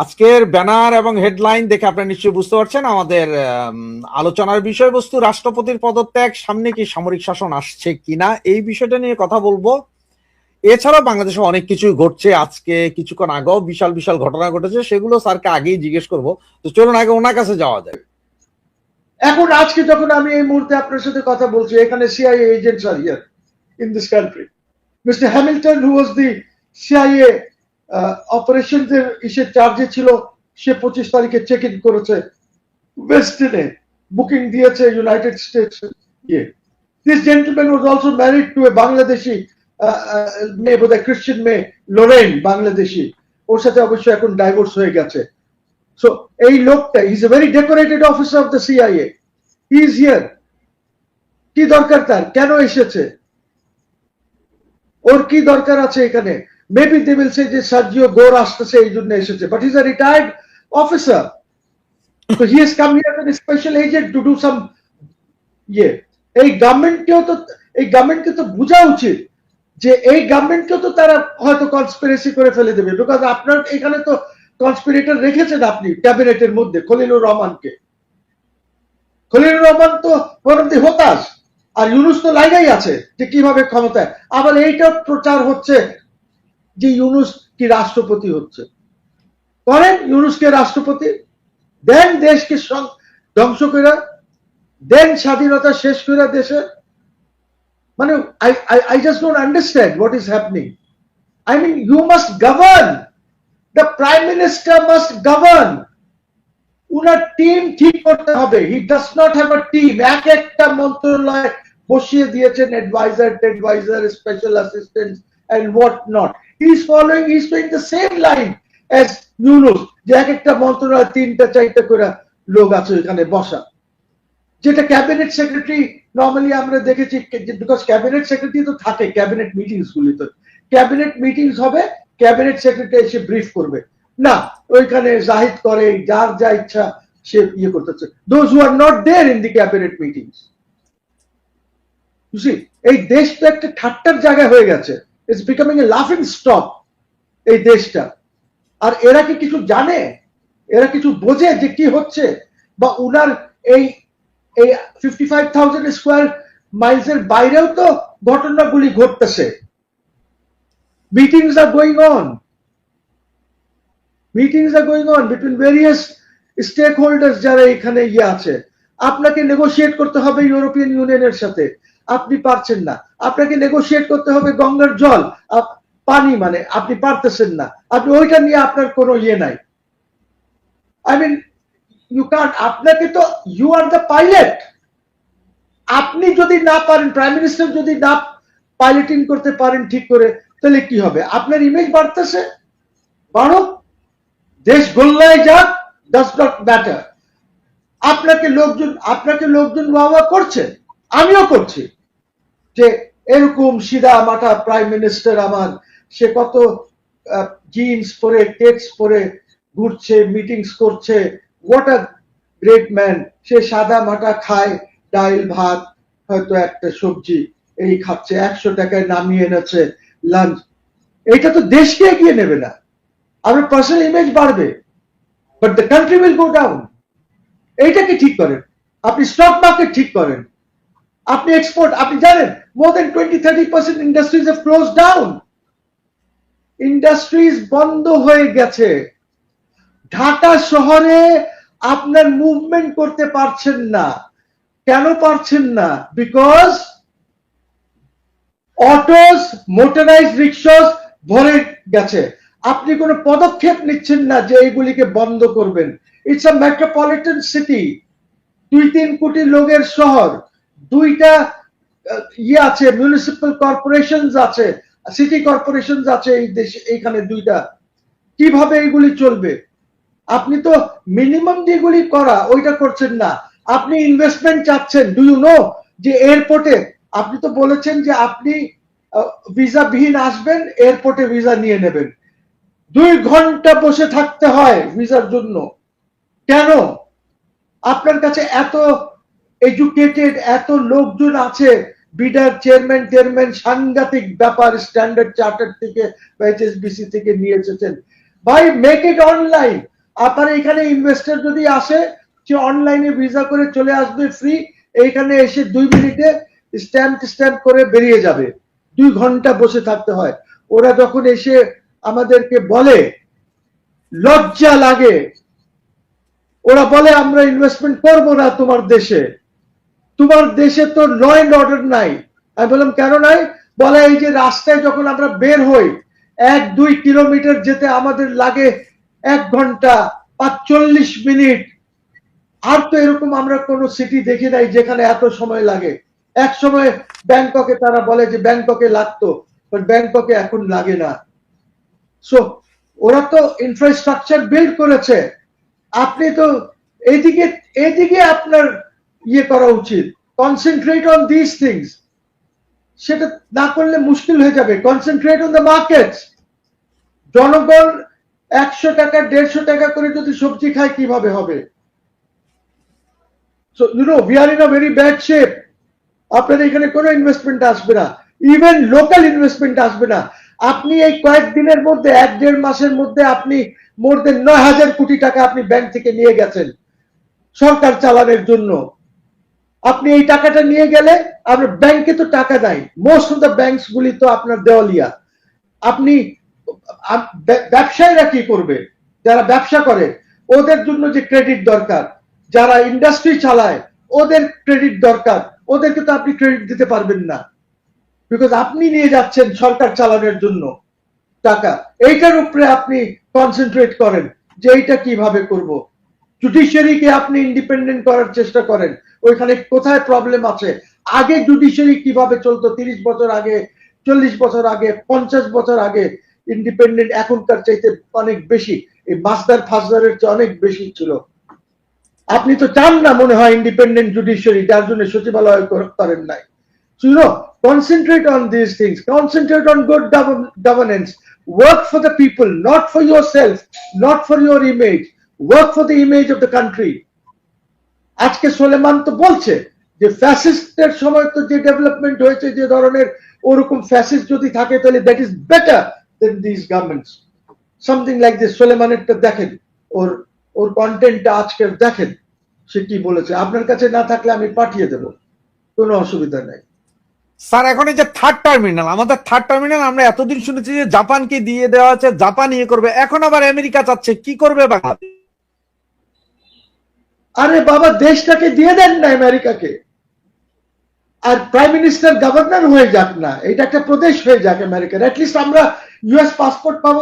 আজকের ব্যানার এবং হেডলাইন দেখে আপনারা নিশ্চয়ই বুঝতে পারছেন আমাদের আলোচনার বিষয়বস্তু রাষ্ট্রপতির পদত্যাগ, সামনে কি সামরিক শাসন আসছে কিনা এই বিষয়টা নিয়ে কথা বলবো। এছাড়াও বাংলাদেশে অনেক কিছুই ঘটছে, আজকে কিছুক্ষণ আগেও বিশাল বিশাল ঘটনা ঘটেছে, সেগুলো স্যারকে আগেই জিজ্ঞেস করবো। তো চলুন আগে ওনার কাছে যাওয়া যায়। এখন আজকে যখন আমি এই মুহূর্তে আপনার সাথে কথা বলছি, এখানে CIA agents R here in this country. Mister Hamilton, who was the CIA operations এর ইসের চার্জে ছিল, সে 25 তারিখে চেক ইন করেছে ওয়েস্টিনে, বুকিং দিয়েছে United States. This gentleman was also married to a Bangladeshi মেয়ে, বোধহয় ক্রিশ্চিয়ান মেয়ে, লোরেন, বাংলাদেশি। ওর সাথে অবশ্য এখন ডাইভোর্স হয়ে গেছে। সো এই লোকটা is a very decorated officer of the CIA, he is here. কি দরকার তার, কেন এসেছে, ওর কি দরকার আছে এখানে? মেবি দে উইল সে যে সার্জিও গোর আসতেছে এই জন্য এসেছে, but he is a retired officer. So he has come here as a special agent to do some এই গভর্নমেন্টকে তো বোঝা উচিত যে এই গভর্নমেন্টকে তো তারা হয়তো কনস্পিরেসি করে ফেলে দেবে, বিকজ আপনার এখানে তো কনস্পিরেটর রেখেছেন আপনি ক্যাবিনেটের মধ্যে খলিলুর রহমানকে। খলিলুর রহমান তো পরবর্তী হতাশ, আর ইউনুস তো লাইনাই আছে যে কিভাবে ক্ষমতায়। আবার এইটা প্রচার হচ্ছে যে ইউনুস কি রাষ্ট্রপতি হচ্ছে। করেন ইউনুসকে রাষ্ট্রপতি, দেন দেশকে ধ্বংস করে, দেন স্বাধীনতা শেষ করে দেশে। মানে I just don't understand what is happening. I mean, you must govern. The prime minister must govern. উনার টিম ঠিক করতে হবে। He does not have a team. এক একটা মন্ত্রণালয় বসিয়ে দিয়েছেন advisor, special assistants and what not. He's doing the same line as Yunus, যে এক একটা মন্ত্রণালয় 3-4টা করে লোক আছে এখানে বসা। যেটা ক্যাবিনেট সেক্রেটারি নর্মালি আমরা দেখেছি, বিকজ ক্যাবিনেট সেক্রেটারি তো থাকে ক্যাবিনেট মিটিংস গুলিতে। ক্যাবিনেট মিটিংস হবে, ক্যাবিনেট সেক্রেটারি এসে ব্রিফ করবে না, ওইখানে জাহিদ করে যার যা ইচ্ছা সে ইয়ে করতেছে। Those who are not there in the cabinet meetings. বুঝলি, এই দেশটা একটা ঠাট্টার জায়গা হয়ে গেছে। ইটস বিকামিং এ লাফিং স্টক এই দেশটা। আর এরা কি কিছু জানে, এরা কিছু বোঝে যে কি হচ্ছে? বা উনার এই 55,000 স্কোয়ার মাইলস এর বাইরেও তো ঘটনাগুলি ঘটতেছে। Meetings are going on between various stakeholders যারা এখানে আছে। আপনাকে নেগোশিয়েট করতে হবে ইউরোপিয়ান ইউনিয়নের সাথে, আপনি পারছেন না। আপনাকে নেগোশিয়েট করতে হবে গঙ্গার জল, পানি, মানে আপনি পারতেছেন না। আপনি ওইটা নিয়ে আপনার কোনো নাই। আই মিন ইউ কান্ট, আপনাকে তো, ইউ আর দ্য পাইলট। আপনি যদি না পারেন, প্রাইম মিনিস্টার যদি না পাইলটিং করতে পারেন ঠিক করে, তাহলে কি হবে? আপনার ইমেজ বাড়তেছে, বাড়ো, দেশ গোল্লায় যাক, ডাজ নট ম্যাটার। আপনাকে লোকজন বাবা করছে, আমিও করছি, যে এরকম সিধা মাথা প্রাইম মিনিস্টার আমার, সে কত জিন্স পরে টেক্স পরে ঘুরছে, মিটিংস করছে, হোয়াট আ গ্রেট ম্যান। সে সাদা মাটা খায়, ডাল ভাত, হয়তো একটা সবজি এই খাচ্ছে, 100 টাকায় নামিয়ে এনেছে লাঞ্চ। এটা তো দেশকে এগিয়ে নেবে না। আপনার পার্সোনাল ইমেজ বাড়বে, but the country will go down. এইটাকে ঠিক করেন, আপনি স্টক মার্কেট ঠিক করেন, আপনি এক্সপোর্ট, আপনি জানেন মোর দেন 20-30% industries have close down. Industries বন্ধ হয়ে গেছে। ঢাকা শহরে আপনার মুভমেন্ট করতে পারছেন না। কেন পারছেন না? বিকজ অটোস, মোটরাইজড রিক্সাস ভরে গেছে। আপনি কোনো পদক্ষেপ নিচ্ছেন না যে এইগুলিকে বন্ধ করবেন। ইটস আ মেট্রোপলিটন সিটি, 2-3 কোটি লোকের শহর, 2টা আছে, মিউনিসিপাল কর্পোরেশনস আছে, সিটি কর্পোরেশনস আছে এই দেশে, এইখানে 2টা। কিভাবে এইগুলি চলবে? আপনি তো মিনিমাম যেগুলি করা ওইটা করছেন না। আপনি ইনভেস্টমেন্ট চাচ্ছেন, ডু ইউ নো যে এয়ারপোর্টে আপনি তো বলেছেন যে আপনি ভিসা বিহীন আসবেন, এয়ারপোর্টে ভিসা নিয়ে নেবেন। 2 ঘন্টা বসে থাকতে হয় ভিসার জন্য। কেন? আপনার কাছে এত এডুকেটেড, এত লোকজন আছে, বিডার, চেয়ারম্যান, সাংঘাতিক ব্যাপার, স্ট্যান্ডার্ড চার্টার থেকে বা HSBC থেকে নিয়ে এসেছেন। ভাই মেক ইট অনলাইন। আপনার এখানে ইনভেস্টর যদি আসে, সে অনলাইনে ভিসা করে চলে আসবে ফ্রি, এইখানে এসে 2 মিনিটে স্ট্যাম্প করে বেরিয়ে যাবে। 2 ঘন্টা বসে থাকতে হয়। ওরা যখন এসে আমাদেরকে বলে, লজ্জা লাগে, ওরা বলে আমরা ইনভেস্টমেন্ট করবো না তোমার দেশে, তোমার দেশে তো ল এন্ড অর্ডার নাই। আমি বললাম কেন নাই? বলে এই যে রাস্তায় যখন আমরা বের হই, 1-2 কিলোমিটার যেতে আমাদের লাগে 1 ঘন্টা 45 মিনিট। আর তো এরকম আমরা কোন সিটি দেখি নাই যেখানে এত সময় লাগে। এক সময় ব্যাংককে তারা বলে যে ব্যাংককে লাগতো, বাট ব্যাংককে এখন লাগে না। সো ওরা তো ইনফ্রাস্ট্রাকচার বিল্ড করেছে, আপনি তো এদিকে আপনার ইয়ে করা উচিত, কনসেন্ট্রেট অন দিস থিংস। সেটা না করলে মুশকিল হয়ে যাবে। Concentrate on the markets. জনগণ 100 টাকা 150 টাকা করে যদি সবজি খায় কিভাবে হবে? So we are in a very bad shape. আপনাদের এখানে কোনো ইনভেস্টমেন্ট আসবে না, ইভেন লোকাল ইনভেস্টমেন্ট আসবে না। আপনি এই কয়েকদিনের মধ্যে 1-1.5 মাসের মধ্যে আপনি মোর দেন 9,000 কোটি টাকা আপনি ব্যাংক থেকে নিয়ে গেছেন সরকার চালানোর জন্য। আপনি এই টাকাটা নিয়ে গেলে আপনার ব্যাংকে তো টাকা নাই, মোস্ট অফ দ্য ব্যাংকস গুলি তো আপনার দেওয়ালিয়া। আপনি ব্যবসায়ীরা কি করবে? যারা ব্যবসা করে ওদের জন্য যে ক্রেডিট দরকার, যারা ইন্ডাস্ট্রি চালায় ওদের ক্রেডিট দরকার, ওদেরকে তো আপনি ক্রেডিট দিতে পারবেন না, বিকজ আপনি নিয়ে যাচ্ছেন সরকার চালানোর জন্য টাকা। এইটার উপরে আপনি কনসেন্ট্রেট করেন যে এইটা কিভাবে করব। জুডিশিয়ারিকে আপনি ইন্ডিপেন্ডেন্ট করার চেষ্টা করেন, ওইখানে কোথায় প্রবলেম আছে। আগে জুডিশিয়ারি কিভাবে চলতো 30 বছর আগে, 40 বছর আগে, 50 বছর আগে, ইন্ডিপেন্ডেন্ট এখনকার চাইতে অনেক বেশি, এই মাসদার ফাসদারের চেয়ে অনেক বেশি ছিল। আপনি তো চান না মনে হয় ইন্ডিপেন্ডেন্ট জুডিশিয়ারি, যার জন্য সচিবালয় করেন নাই। So, concentrate on these things, concentrate on good governance, work for the people, not for yourself, not for your image, work for the image of the country. আজকে সোলেমান তো বলছে যে ফ্যাসিস্টের সময় তো যে ডেভেলপমেন্ট হয়েছে, যে ধরনের, ওরকম ফ্যাসিস্ট যদি থাকে তাহলে that is better than this governments. Something like this. সোলেমানেরটা দেখেন, ওর কন্টেন্টটা আজকের দেখেন, সে কি বলেছে। আপনার কাছে না থাকলে আমি পাঠিয়ে দেব, কোনো অসুবিধা নাই। স্যার এখন এই যে থার্ড টার্মিনাল, আমাদের থার্ড টার্মিনাল আমরা এতদিন শুনেছি যে জাপানকে দিয়ে দেওয়া আছে, জাপান ইয়ে করবে, এখন আবার আমেরিকা চাচ্ছে, কি করবে বাংলাদেশ? আরে বাবা, দেশটাকে দিয়ে দেন না আমেরিকাকে, আর প্রাইম মিনিস্টার গভর্নর হয়ে যাক না, এটা একটা প্রদেশ হয়ে যাক আমেরিকার। অ্যাটলিস্ট আমরা ইউএস পাসপোর্ট পাবো,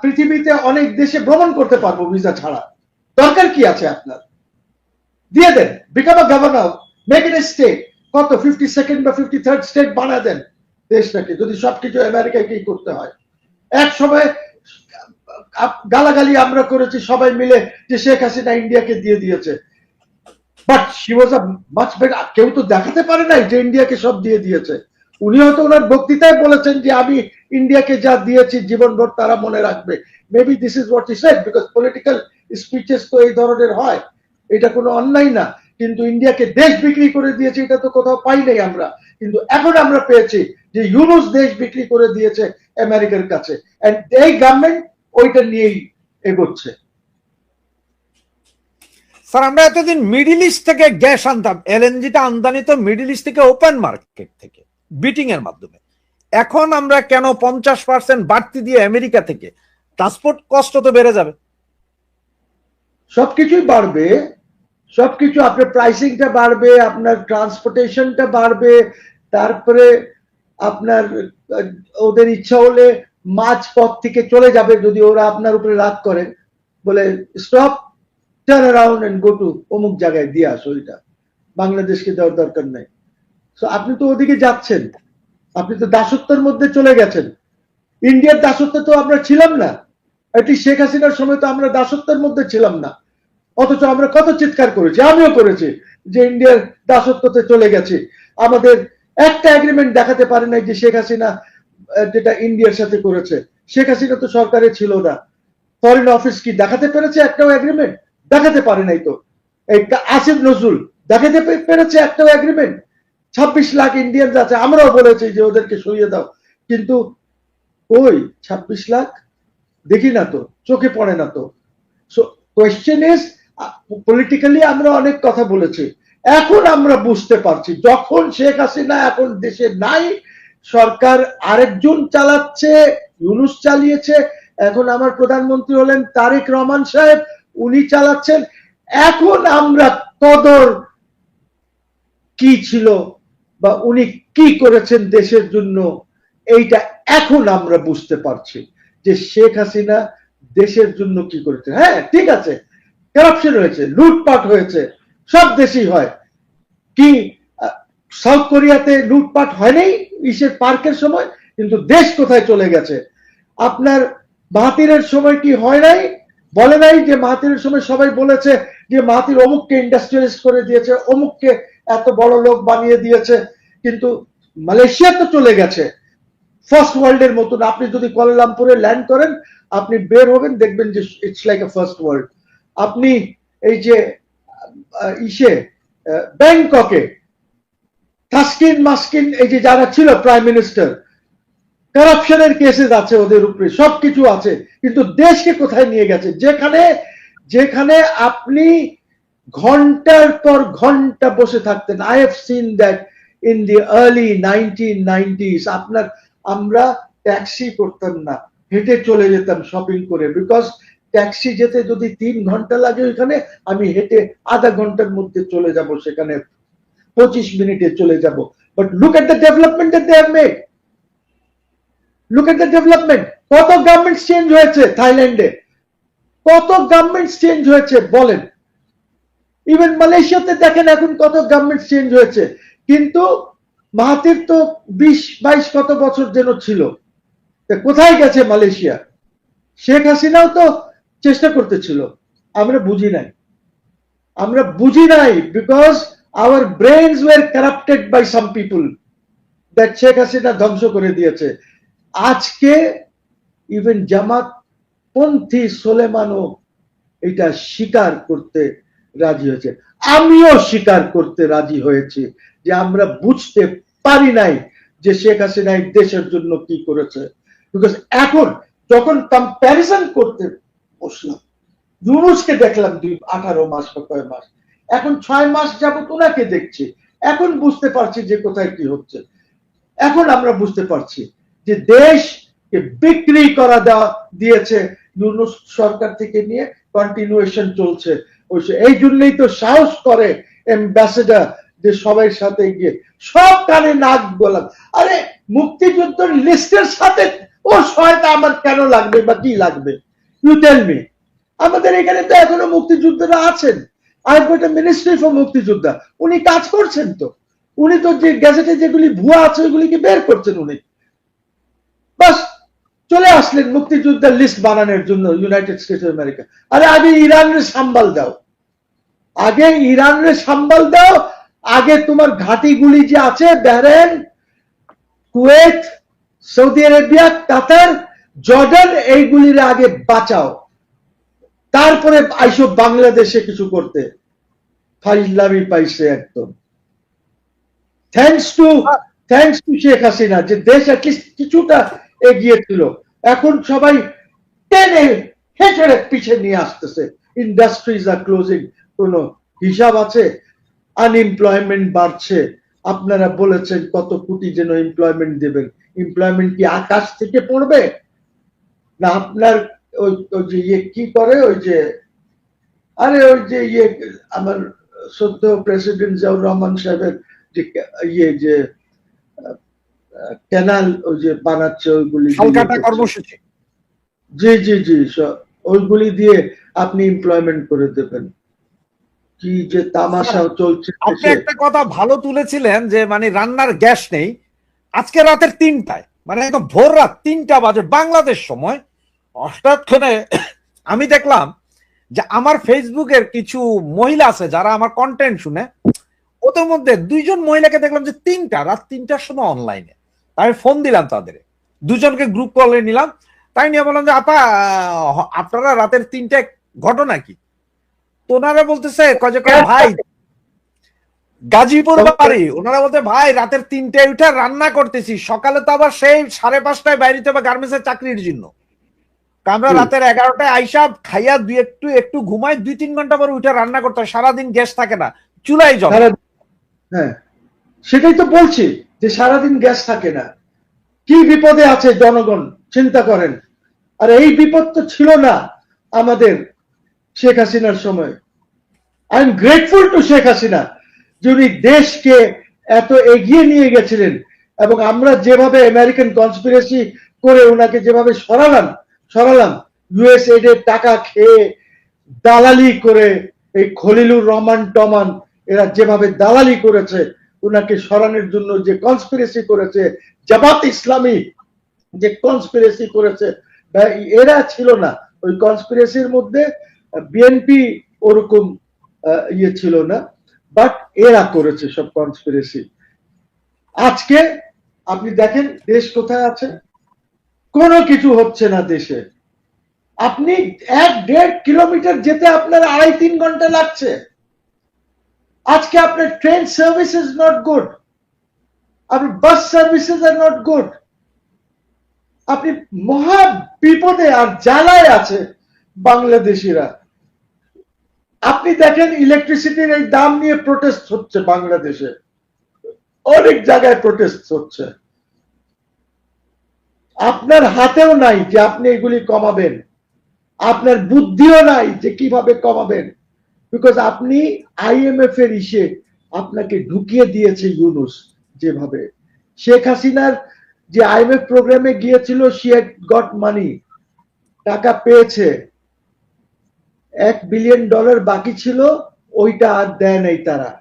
পৃথিবীতে অনেক দেশে ভ্রমণ করতে পারবো ভিসা ছাড়া। দরকার কি আছে আপনার? দিয়ে দেন, become a governor, make it a state. কত 52nd বা 53rd স্টেট বানা দেন দেশটাকে, যদি সবকিছু আমেরিকাকেই করতে হয়। এক সময় গালাগালি আমরা করেছি সবাই মিলে যে শেখ হাসিনা ইন্ডিয়াকে দিয়ে দিয়েছে, but she was a much better. কেউ তো দেখাতে পারে নাই যে ইন্ডিয়াকে সব দিয়ে দিয়েছে। উনি হয়তো ওনার বক্তৃতায় বলেছেন যে আমি ইন্ডিয়াকে যা দিয়েছি জীবনভর তারা মনে রাখবে। Maybe this is what he said, because political speeches তো এই ধরনের হয়, এটা কোনো অন্যায় না। কিন্তু ইন্ডিয়াকে দেশ বিক্রি করে দিয়েছে এটা তো কোথাও পাই নাই আমরা, কিন্তু এখন আমরা পেয়েছি যে ইউনুস দেশ বিক্রি করে দিয়েছে আমেরিকার কাছে, এন্ড এই গভর্নমেন্ট ওইটা নিয়েই এগোচ্ছে। স্যার আমরা এতদিন মিডিল ইস্ট থেকে গ্যাস আনতাম, এলএনজিটা আমদানি তো মিডিল ইস্ট থেকে, ওপেন মার্কেট থেকে বিটিং এর মাধ্যমে। এখন আমরা কেন 50% বাড়তি দিয়ে আমেরিকা থেকে? ট্রান্সপোর্ট কষ্ট তো বেড়ে যাবে। সবকিছুই বাড়বে, সবকিছু, আপনার প্রাইসিংটা বাড়বে, আপনার ট্রান্সপোর্টেশনটা বাড়বে, তারপরে আপনার ওদের ইচ্ছা হলে মাঝ পথ থেকে চলে যাবে যদি ওরা আপনার উপরে রাগ করে, বলে stop, turn around and go to অমুক জায়গায় দিয়ে আসো, ওইটা বাংলাদেশকে দেওয়ার দরকার নাই। সো আপনি তো ওদিকে যাচ্ছেন, আপনি তো দাসত্বের মধ্যে চলে গেছেন। ইন্ডিয়ার দাসত্বে তো আমরা ছিলাম না, এটি শেখ হাসিনার সময় তো আমরা দাসত্বের মধ্যে ছিলাম না, অথচ আমরা কত চিৎকার করেছি, আমিও করেছি যে ইন্ডিয়ার দাসত্বতে চলে গেছি। আমাদের একটা এগ্রিমেন্ট দেখাতে পারে নাই যে শেখ হাসিনা যেটা ইন্ডিয়ার সাথে করেছে। শেখ হাসিনা তো সরকারে ছিল না, ফরেন অফিস কি দেখাতে পেরেছে একটাও এগ্রিমেন্ট? দেখাতে পারে নাই তো। এই আসিফ নজরুল দেখাতে পেরেছে একটাও এগ্রিমেন্ট? 26 লাখ ইন্ডিয়ান আছে, আমরাও বলেছি যে ওদেরকে সরিয়ে দাও, কিন্তু ওই 26 লাখ দেখি না তো, চোখে পড়ে না তো। সো কোয়েশ্চেন ইজ, পলিটিক্যালি আমরা অনেক কথা বলেছি, এখন আমরা বুঝতে পারছি যখন শেখ হাসিনা এখন দেশে নাই, সরকার আরেকজন চালাচ্ছে, ইউনূস চালিয়েছে, এখন আমার প্রধানমন্ত্রী হলেন তারেক রহমান সাহেব, উনি চালাচ্ছেন। এখন আমরা কদর কি ছিল বা উনি কি করেছেন দেশের জন্য, এইটা এখন আমরা বুঝতে পারছি যে শেখ হাসিনা দেশের জন্য কি করেছে। হ্যাঁ ঠিক আছে, কারাপশন হয়েছে, লুটপাট হয়েছে, সব দেশেই হয়। কি সাউথ কোরিয়াতে লুটপাট হয়নি ইসের পার্কের সময়, কিন্তু দেশ কোথায় চলে গেছে। আপনার মাহাতিরের সময় কি হয় নাই, বলে নাই যে মাহাতিরের সময় সবাই বলেছে যে মাহাতির অমুককে ইন্ডাস্ট্রিয়ালিস্ট করে দিয়েছে, অমুককে এত বড় লোক বানিয়ে দিয়েছে, কিন্তু মালয়েশিয়া তো চলে গেছে ফার্স্ট ওয়ার্ল্ডের মতন। আপনি যদি কুয়ালালামপুরে ল্যান্ড করেন, আপনি বের হবেন দেখবেন যে it's like a first world. আপনি এই যে ইসে ব্যাংককে তাসকিন মাসকিন এই যে যারা ছিল প্রাইম মিনিস্টার, কারাপশনের কেসেস আছে ওদের উপরে, সবকিছু আছে, কিন্তু দেশকে কোথায় নিয়ে গেছে, যেখানে যেখানে আপনি ঘন্টার পর ঘন্টা বসে থাকতেন। I have seen that in the early 1990s। আপনার আমরা ট্যাক্সি করতাম না, হেঁটে চলে যেতাম শপিং করে, বিকজ ট্যাক্সি যেতে যদি 3 ঘন্টা লাগে ওইখানে, আমি হেঁটে আধা ঘন্টার মধ্যে চলে যাব সেখানে, 25 মিনিটে চলে যাব। But look at the development that they have made, look at the development. কত গভর্নমেন্ট চেঞ্জ হয়েছে থাইল্যান্ডে, কত গভর্নমেন্ট চেঞ্জ হয়েছে বলেন। ইভেন মালয়েশিয়াতে দেখেন এখন কত গভর্নমেন্ট চেঞ্জ হয়েছে, কিন্তু মাহাতির তো 20-22 কত বছর যেন ছিল, কোথায় গেছে মালয়েশিয়া। শেখ হাসিনাও তো চেষ্টা করতেছিল, আমরা বুঝি নাই, আমরা বুঝি নাই, because our brains were corrupted by some people that Sheikh Hasina ধ্বংস করে দিয়েছে। আজকে ইভেন জামাত পন্থী সোলেমানও এটা স্বীকার করতে রাজি হয়েছে, আমিও স্বীকার করতে রাজি হয়েছি যে আমরা বুঝতে পারি নাই যে শেখ হাসিনা দেশের জন্য কি করেছে। বিকজ এখন যখন কম্প্যারিজন করতে বসলাম, ইউনূসকে দেখলাম 18 মাস বা কয় মাস, এখন 6 মাস যাবত ওনাকে দেখছি, এখন বুঝতে পারছি যে কোথায় কি হচ্ছে। এখন আমরা বুঝতে পারছি যে দেশকে বিক্রি করা দিয়েছে ইউনূস সরকার থেকে নিয়ে, কন্টিনিউয়েশন চলছে। এই জন্যই তো সাহস করে অ্যাম্বাসেডার যে সবাই সাথে গিয়ে সব কানে নাক গলাম। আরে মুক্তিযুদ্ধের লিস্টের সাথে ও সহায়তা আমার কেন লাগবে বা কি লাগবে, ইউ টেল মি। আমাদের এখানে তো এখনো মুক্তিযোদ্ধারা আছেন, I got a ministry for মুক্তিযোদ্ধা, উনি কাজ করছেন তো, উনি তো যে গ্যাজেটে যেগুলি ভুয়া আছে ওইগুলিকে বের করছেন উনি। বাস চলে আসলেন মুক্তিযোদ্ধার লিস্ট বানানোর জন্য ইউনাইটেড স্টেটস অফ আমেরিকা। আরে আগে ইরানের সাম্বাল দাও, আগে ইরানের সাম্বাল দাও, আগে তোমার ঘাটিগুলি যে আছে বাহরাইন, কুয়েত, সৌদি আরবিয়া, কাতার, জর্ডান, এইগুলির আগে বাঁচাও, তারপরে আইসো বাংলাদেশে কিছু করতে। ফাইজলামি পাইছে একদম। থ্যাঙ্কস টু শেখ হাসিনা যে দেশ অ্যাটলিস্ট কিছুটা এগিয়ে ছিল, এখন সবাই টেনে হেঁচড়ে পিছিয়ে নিয়ে আসতেছে। ইন্ডাস্ট্রিজ আর ক্লোজিং, কোনো হিসাব আছে? আনএমপ্লয়মেন্ট বাড়ছে, আপনারা বলেছেন কত কোটি যেন এমপ্লয়মেন্ট দেবেন, এমপ্লয়মেন্ট কি আকাশ থেকে পড়বে না আপনার ওই যে ইয়ে কি করে, ওই যে আরে ওই যে ইয়ে আমার সদ্য প্রেসিডেন্ট জিয়াউর রহমান সাহেবের যে ইয়ে যে ক্যানাল ওই যে বানাচ্ছে ওইগুলি কর্মসূচি, জি জি জি, ওইগুলি দিয়ে আপনি এমপ্লয়মেন্ট করে দেবেন। কি যে তামাশা চলছে। আপনি একটা কথা ভালো তুলেছিলেন যে মানে রান্নার গ্যাস নেই, আজকে রাতের 3টায়, মানে একদম ভোর রাত 3টা বাজে বাংলাদেশ সময়, হঠাৎ করে আমি দেখলাম যে আমার ফেসবুকের কিছু মহিলা আছে যারা আমার কন্টেন্ট শুনে, ওদের মধ্যে 2জন মহিলাকে দেখলাম যে রাত 3টার সময় অনলাইনে। আমি ফোন দিলাম তাদের, 2জনকে গ্রুপ কলে নিলাম, তাই নিয়ে বললাম যে আপা আপনারা রাতের 3টায় ঘটনা কি? তো ওনারা বলতেছে ভাই গাজীপুর বাড়ি, ওনারা বলতে ভাই রাতের 3টায় উঠে রান্না করতেছি, সকালে তো আবার সেই 5:30টায় বাইরে হবে গার্মেন্টসের চাকরির জন্য। আমরা রাতের 11টায় আইসা খাইয়া একটু ঘুমাই, 2-3 ঘন্টা পর উঠে রান্না করতে হয়, সারাদিন গ্যাস থাকে না, চুলাই জ্বলে। হ্যাঁ, সেটাই তো বলছি যে সারাদিন গ্যাস থাকে না, কি বিপদে আছে জনগণ চিন্তা করেন। আর এই বিপদ তো ছিল না আমাদের শেখ হাসিনার সময়। I am grateful to Sheikh Hasina যে উনি দেশকে এত এগিয়ে নিয়ে গেছিলেন, এবং আমরা যেভাবে আমেরিকান কনস্পিরেসি করে ওনাকে যেভাবে সরালাম ইউএসএইড এর টাকা খেয়ে দালালি করে, এই খলিলুর রহমান টমান এরা যেভাবে দালালি করেছে ওনাকে সরানোর জন্য, যে কনস্পিরেসি করেছে, জামাত ইসলামী যে কনস্পিরেসি করেছে, এরা ছিল না ওই কনস্পিরেসির মধ্যে। বিএনপি ওরকম ইয়ে ছিল না, বাট এরা করেছে সব কনস্পিরেসি। আজকে আপনি দেখেন দেশ কোথায় আছে, কোনো কিছু হচ্ছে না দেশে। আপনি 1-1.5 কিলোমিটার যেতে আপনার 2.5-3 ঘন্টা লাগছে। আজকে আপনার train service is not good, আপনার বাস সার্ভিসেস আর নট গুড। আপনি মহা বিপদে আর জ্বালায় আছে বাংলাদেশিরা। আপনি দেখেন ইলেকট্রিসিটির এই দাম নিয়ে প্রোটেস্ট হচ্ছে বাংলাদেশে, অনেক জায়গায় প্রোটেস্ট হচ্ছে। আপনার হাতেও নাই যে আপনি এগুলি কমাবেন, আপনার বুদ্ধিও নাই যে কিভাবে কমাবেন, বিকজ আপনি আইএমএফ এর ইসে আপনাকে ঢুকিয়ে দিয়েছে ইউনুস। যেভাবে শেখ হাসিনার যে আইএমএফ প্রোগ্রামে গিয়েছিল, শি হ্যাড গট মানি, টাকা পেয়েছে, $1 বিলিয়ন বাকি ছিল, ওইটা আর দেয় নাই তারা।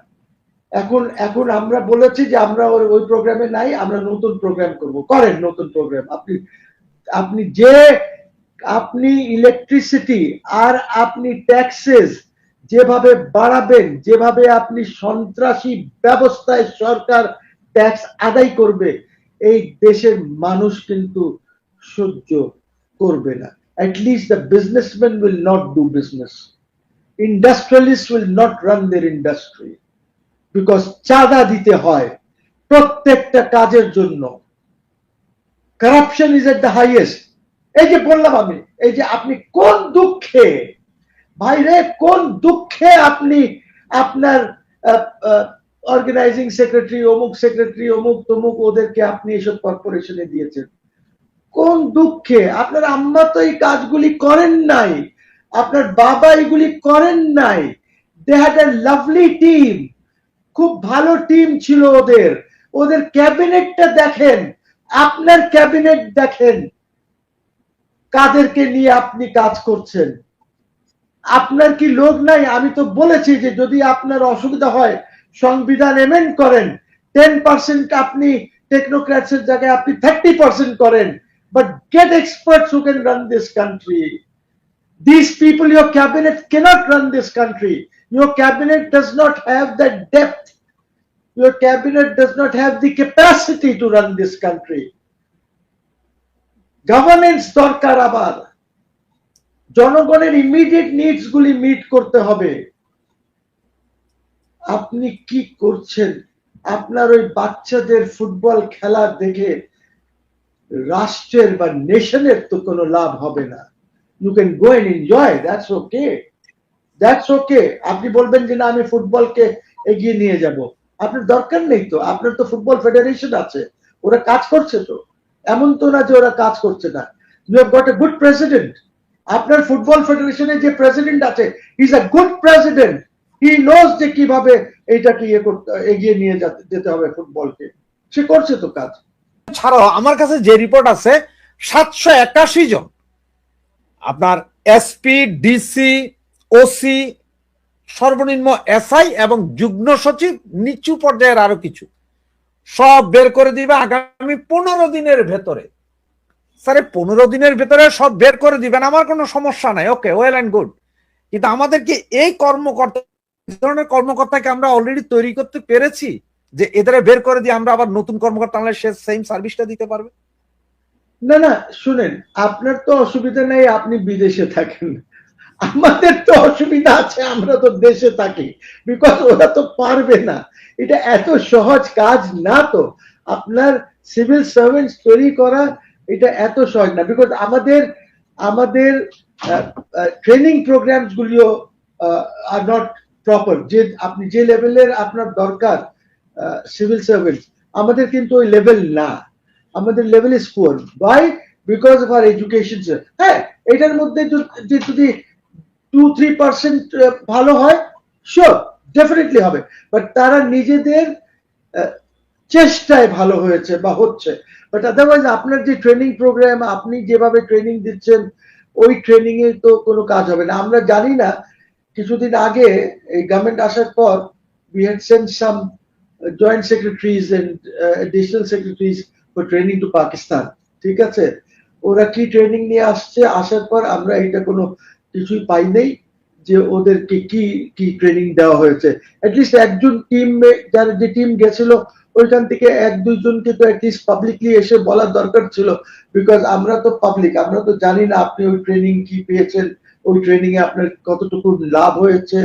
এখন আমরা বলেছি যে আমরা ওই প্রোগ্রামে নাই, আমরা নতুন প্রোগ্রাম করব। করেন নতুন প্রোগ্রাম। আপনি ইলেকট্রিসিটি আর আপনি ট্যাক্সেস যেভাবে বাড়াবেন, যেভাবে আপনি সন্ত্রাসী ব্যবস্থায় সরকার ট্যাক্স আদায় করবে, এই দেশের মানুষ কিন্তু সহ্য করবে না। At least the businessmen will not do business. Industrialists will not run their industry. Because চাঁদা দিতে হয় প্রত্যেকটা কাজের জন্য। Corruption is at the highest. এই যে বললাম আমি, এই যে আপনি কোন দুঃখে, ভাইরে কোন দুঃখে আপনি আপনার অর্গানাইজিং সেক্রেটারি, অমুক তমুক ওদেরকে আপনি এসব কর্পোরেশনে দিয়েছেন, কোন দুঃখে? আপনার আম্মা তো এই কাজগুলি করেন নাই, আপনার বাবা এগুলি করেন নাই। They had a lovely team, খুব ভালো টিম ছিল ওদের ক্যাবিনেটটা দেখেন, আপনার ক্যাবিনেট দেখেন, কাদেরকে নিয়ে আপনি কাজ করছেন। আপনার কি লোক নাই? আমি তো বলেছি যে যদি আপনার অসুবিধা হয় সংবিধান এমেন্ড করেন, 10% আপনি টেকনোক্র্যাটস এর জায়গায় আপনি 30% করেন, but get experts who can run this country. These people, your cabinet cannot run this country. Your cabinet does not have that depth. Your cabinet does not have the capacity to run this country. Governance দরকার, আবার জনগণের immediate needs গুলি meet করতে হবে। আপনি কি করছেন? আপনার ওই বাচ্চাদের ফুটবল খেলা দেখে রাষ্ট্রের বা নেশনের তো কোনো লাভ হবে না। You can go and enjoy, that's okay. আপনি বলবেন যে না আমি ফুটবলকে এগিয়ে নিয়ে যাব, আপনার দরকার নেই তো। আপনার তো ফুটবল ফেডারেশন আছে, ওরা কাজ করছে তো, এমন তো না যে ওরা কাজ করছে না। You have got a good president. আপনার ফুটবল ফেডারেশনের যে প্রেসিডেন্ট আছে, he is a good president. He knows যে কিভাবে এইটাকে এগিয়ে নিয়ে যেতে হবে ফুটবলকে, সে করছে তো কাজ। ছাড়াও আমার কাছে যে রিপোর্ট আছে, 781 জন আপনার এসপি, ডিসি, ওসি, সর্বনিম্ন এসআই এবং যুগ্ম সচিব, নিচু পর্যায়ের আরো কিছু, সব বের করে দিবে আগামী 15 দিনের ভেতরে। স্যার 15 দিনের ভেতরে সব বের করে দিবেন, আমার কোনো সমস্যা নাই, ওকে, ওয়েল অ্যান্ড গুড। কিন্তু আমাদেরকে এই ধরনের কর্মকর্তাকে আমরা অলরেডি তৈরি করতে পেরেছি যে এদের বের করে দিয়ে আমরা আবার নতুন কর্মকর্তা আনলে সে সেম সার্ভিসটা দিতে পারবে? না শুনেন, আপনার তো অসুবিধা নেই, আপনি বিদেশে থাকেন। আমাদের তো অসুবিধা আছে, আমরা তো দেশে থাকি, বিকজ ওরা তো পারবে না। এটা এত সহজ কাজ না তো, আপনার সিভিল সার্ভেন্টস তৈরি করা এটা এত সহজ না। বিকজ আমাদের আমাদের ট্রেনিং প্রোগ্রামস গুলিও আর নট প্রপার। যে আপনি যে লেভেলের আপনার দরকার সিভিল সার্ভেন্ট, আমাদের কিন্তু ওই লেভেল না, আমাদের level is poor. Why? Because of our education. হ্যাঁ, এটার মধ্যে যদি 2-3% ভালো হয়, শিওর ডেফিনেটলি হবে, বাট তারা নিজেদের চেষ্টায় ভালো হয়েছে বা হচ্ছে। বাট আদারওয়াইজ আপনার যে ট্রেনিং প্রোগ্রাম, আপনি যেভাবে ট্রেনিং দিচ্ছেন, ওই ট্রেনিং এ তো কোনো কাজ হবে না। আমরা জানি না, কিছুদিন আগে এই গভর্নমেন্ট আসার পর we had sent some joint secretaries and additional secretaries for training to Pakistan, ঠিক আছে? ওরা কি ট্রেনিং নিয়ে আসছে, আসার পর আমরা এটা কোনো কিছুই পাই নাই যে ওদেরকে কি কি ট্রেনিং দেওয়া হয়েছে। অ্যাটলিস্ট একজন টিম, যার যে টিম গেছিল ওইখান থেকে 1-2 জনকে তো অ্যাটলিস্ট পাবলিকলি এসে বলার দরকার ছিল, বিকজ আমরা তো পাবলিক, আমরা তো জানি না আপনি ওই ট্রেনিং কি পেয়েছেন, ওই ট্রেনিং এ আপনার কতটুকু লাভ হয়েছে।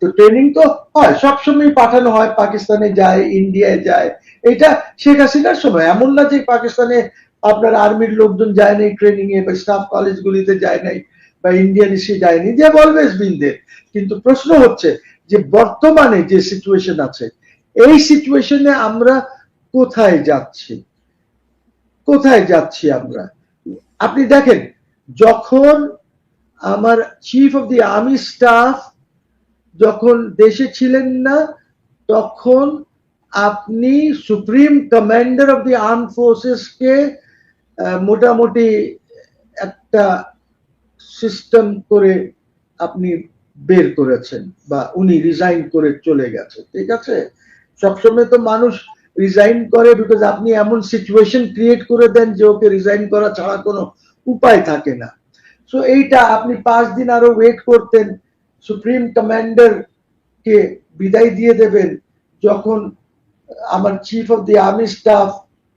তো ট্রেনিং তো হয়, সবসময় পাঠানো হয়, পাকিস্তানে যায়, ইন্ডিয়ায় যায়। এটা শেখ হাসিনার সময়, এমন না যে পাকিস্তানে আপনার আর্মির লোকজন যায় নাই ট্রেনিং এ, বা স্টাফ কলেজগুলিতে যায় নাই, বা ইন্ডিয়ান এসে যায়নি, যে অলওয়েজ বিন দেয়ার। কিন্তু প্রশ্ন হচ্ছে যে বর্তমানে যে সিচুয়েশন আছে, এই সিচুয়েশনে আমরা কোথায় যাচ্ছি, কোথায় যাচ্ছি আমরা? আপনি দেখেন, যখন আমার chief of the army staff যখন দেশে ছিলেন না, তখন আপনি supreme commander of the arm forces কে মোটামুটি একটা সিস্টেম করে আপনি বের করেছেন, বা উনি রিজাইন করে চলে গেছে, ঠিক আছে? সবসময় তো মানুষ রিজাইন করে বিকজ আপনি এমন সিচুয়েশন ক্রিয়েট করে দেন যে ওকে রিজাইন করা ছাড়া কোনো উপায় থাকে না। সো এইটা আপনি 5 দিন আরো ওয়েট করতেন, সুপ্রিম কমান্ডার কে বিদায় দিয়ে দেবেন, যখন আমার chief of the army staff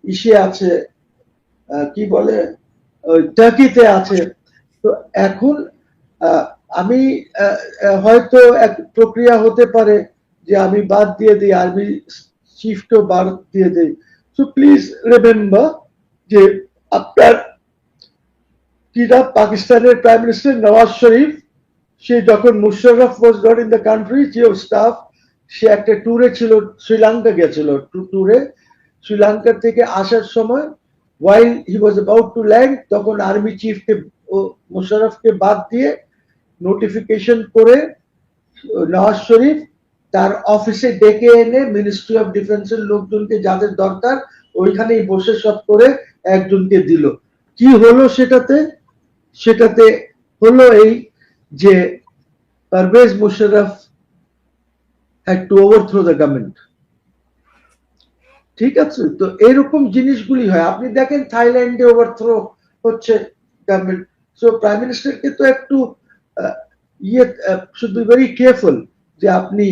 ইসে আছে, কি বলে, টার্কিতে আছে। তো এখন আমি হয়তো এক প্রক্রিয়া হতে পারে যে আমি বাদ দিয়ে দিই, আর্মি চিফকেও বাদ দিয়ে দিই। সো প্লিজ রিমেম্বার যে আপনার কিনা পাকিস্তানের প্রাইম মিনিস্টার নওয়াজ শরীফ, সে যখন Musharraf was not in the country, chief of staff, সে একটা ট্যুরে ছিল, শ্রীলঙ্কা গেছিল ট্যুরে। শ্রীলঙ্কা থেকে আসার সময় while he was about to land, তখন আর্মি চিফকে মুশাররফকে বাদ দিয়ে নোটিফিকেশন করে নওয়াজ শরীফ তার অফিসে ডেকে এনে মিনিস্ট্রি অফ ডিফেন্সের লোকজনকে যাদের দরকার ওইখানেই বসে সব করে একজনকে দিল। কি হলো সেটাতে? সেটাতে হলো এই যে Parvez Musharraf had to overthrow the government, ঠিক আছে? তো এরকম জিনিসগুলি হয়। আপনি দেখেন থাইল্যান্ডে ওভারথ্রো হচ্ছে গভর্নমেন্ট। সো প্রাইম মিনিস্টারকে তো একটু ইয়ে শুড বি ভেরি কেয়ারফুল যে আপনি